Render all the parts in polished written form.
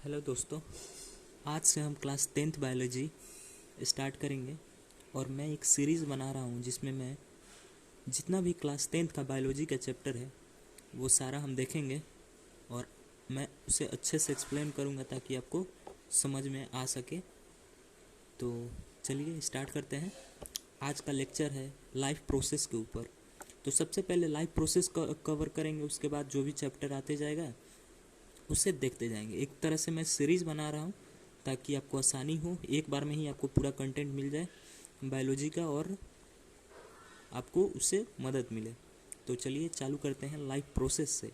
Hello दोस्तों, आज से हम क्लास 10th बायोलॉजी स्टार्ट करेंगे और मैं एक सीरीज़ बना रहा हूँ जिसमें मैं जितना भी क्लास 10th का बायोलॉजी का चैप्टर है वो सारा हम देखेंगे और मैं उसे अच्छे से एक्सप्लेन करूँगा ताकि आपको समझ में आ सके। तो चलिए स्टार्ट करते हैं। आज का लेक्चर है लाइफ प्रोसेस के ऊपर। तो सबसे पहले लाइफ प्रोसेस कवर करेंगे, उसके बाद जो भी चैप्टर आते जाएगा उसे देखते जाएंगे। एक तरह से मैं सीरीज़ बना रहा हूँ ताकि आपको आसानी हो, एक बार में ही आपको पूरा कंटेंट मिल जाए बायोलॉजी का और आपको उससे मदद मिले। तो चलिए चालू करते हैं लाइफ प्रोसेस से।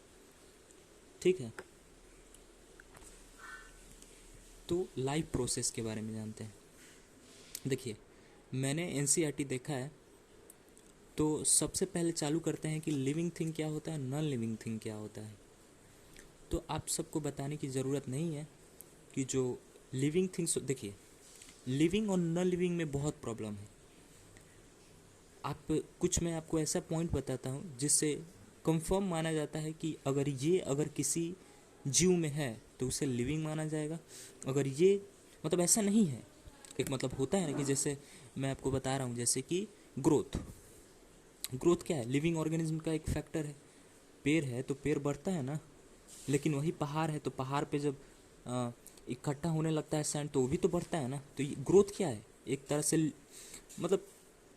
ठीक है, तो लाइफ प्रोसेस के बारे में जानते हैं। देखिए, मैंने एनसीईआरटी देखा है, तो सबसे पहले चालू करते हैं कि लिविंग थिंग क्या होता है, नॉन लिविंग थिंग क्या होता है। तो आप सबको बताने की ज़रूरत नहीं है कि जो लिविंग थिंग्स, देखिए लिविंग और नॉन लिविंग में बहुत प्रॉब्लम है। मैं आपको ऐसा पॉइंट बताता हूँ जिससे कंफर्म माना जाता है कि अगर किसी जीव में है तो उसे लिविंग माना जाएगा। अगर ये मतलब ऐसा नहीं है, एक मतलब होता है ना कि जैसे मैं आपको बता रहा हूँ, जैसे कि ग्रोथ ग्रोथ क्या है, लिविंग ऑर्गेनिज्म का एक फैक्टर है। पेड़ है तो पेड़ बढ़ता है ना, लेकिन वही पहाड़ है तो पहाड़ पे जब इकट्ठा होने लगता है सैंड तो वो भी तो बढ़ता है ना। तो ये ग्रोथ क्या है, एक तरह से मतलब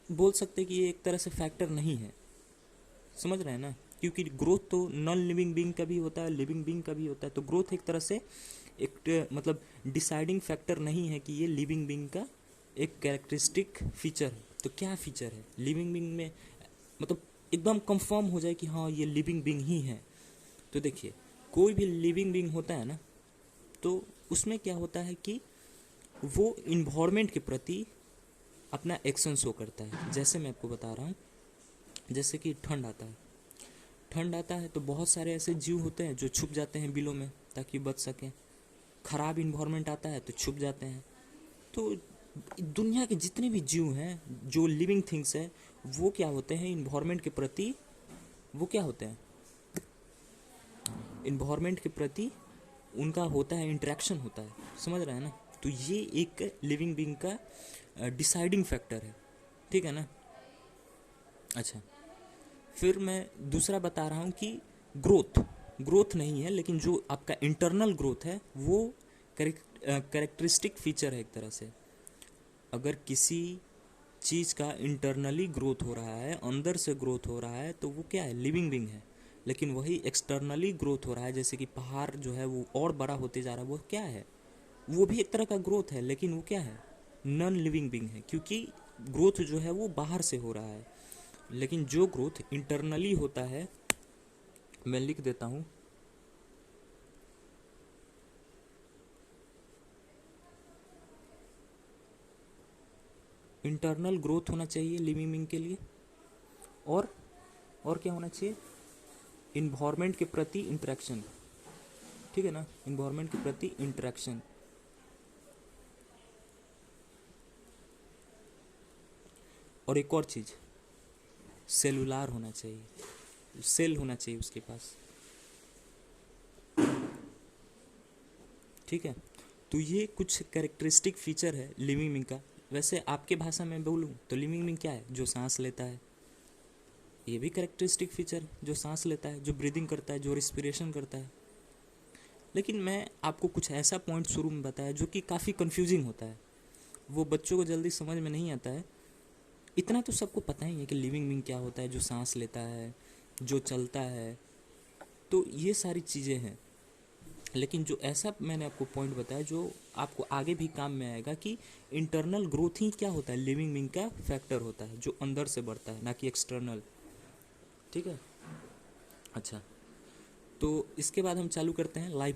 बोल सकते हैं कि ये एक तरह से फैक्टर नहीं है। समझ रहे हैं ना, क्योंकि ग्रोथ तो नॉन लिविंग बीइंग का भी होता है, लिविंग बीइंग का भी होता है। तो ग्रोथ एक तरह से एक मतलब डिसाइडिंग फैक्टर नहीं है कि ये लिविंग बीइंग का एक कैरेक्टरिस्टिक फीचर है। तो क्या फीचर है लिविंग बीइंग में, मतलब एकदम कंफर्म हो जाए कि हाँ ये लिविंग बीइंग ही है। तो देखिए, कोई भी लिविंग बीइंग होता है ना, तो उसमें क्या होता है कि वो इन्वायरमेंट के प्रति अपना एक्शन शो करता है। जैसे मैं आपको बता रहा हूँ, जैसे कि ठंड आता है तो बहुत सारे ऐसे जीव होते हैं जो छुप जाते हैं बिलों में ताकि बच सकें। ख़राब इन्वायरमेंट आता है तो छुप जाते हैं। तो दुनिया के जितने भी जीव हैं जो लिविंग थिंग्स है, वो क्या होते हैं इन्वायरमेंट के प्रति, वो क्या होते हैं इन्वायरमेंट के प्रति उनका होता है, इंटरेक्शन होता है। समझ रहे हैं ना। तो ये एक लिविंग बीइंग का डिसाइडिंग फैक्टर है। ठीक है ना। अच्छा, फिर मैं दूसरा बता रहा हूँ कि ग्रोथ ग्रोथ नहीं है, लेकिन जो आपका इंटरनल ग्रोथ है वो कैरेक्टरिस्टिक फीचर है एक तरह से। अगर किसी चीज़ का इंटरनली ग्रोथ हो रहा है, अंदर से ग्रोथ हो रहा है, तो वो क्या है, लिविंग बीइंग है। लेकिन वही एक्सटर्नली ग्रोथ हो रहा है, जैसे कि पहाड़ जो है वो और बड़ा होते जा रहा है, वो क्या है, वो भी एक तरह का ग्रोथ है, लेकिन वो क्या है, नॉन लिविंग बीइंग है, क्योंकि ग्रोथ जो है वो बाहर से हो रहा है। लेकिन जो ग्रोथ इंटरनली होता है, मैं लिख देता हूँ, इंटरनल ग्रोथ होना चाहिए लिविंग बीइंग के लिए। और और क्या होना चाहिए, इन्वायरमेंट के प्रति इंटरेक्शन। ठीक है ना, इन्वायरमेंट के प्रति इंटरेक्शन। और एक और चीज़, सेलुलार होना चाहिए, सेल होना चाहिए उसके पास। ठीक है, तो ये कुछ कैरेक्टरिस्टिक फीचर है लिविंग बीइंग का। वैसे आपके भाषा में बोलूँ तो लिविंग बीइंग क्या है, जो सांस लेता है, ये भी कैरेक्टरिस्टिक फीचर है, जो सांस लेता है, जो ब्रीदिंग करता है, जो रिस्पिरेशन करता है। लेकिन मैं आपको कुछ ऐसा पॉइंट शुरू में बताया जो कि काफ़ी कंफ्यूजिंग होता है, वो बच्चों को जल्दी समझ में नहीं आता है। इतना तो सबको पता ही है कि लिविंग बीइंग क्या होता है, जो सांस लेता है, जो चलता है, तो ये सारी चीज़ें हैं। लेकिन जो ऐसा मैंने आपको पॉइंट बताया जो आपको आगे भी काम में आएगा कि इंटरनल ग्रोथ ही क्या होता है, लिविंग बीइंग का फैक्टर होता है, जो अंदर से बढ़ता है, ना कि एक्सटर्नल। ठीक है। अच्छा, तो इसके बाद हम चालू करते हैं लाइफ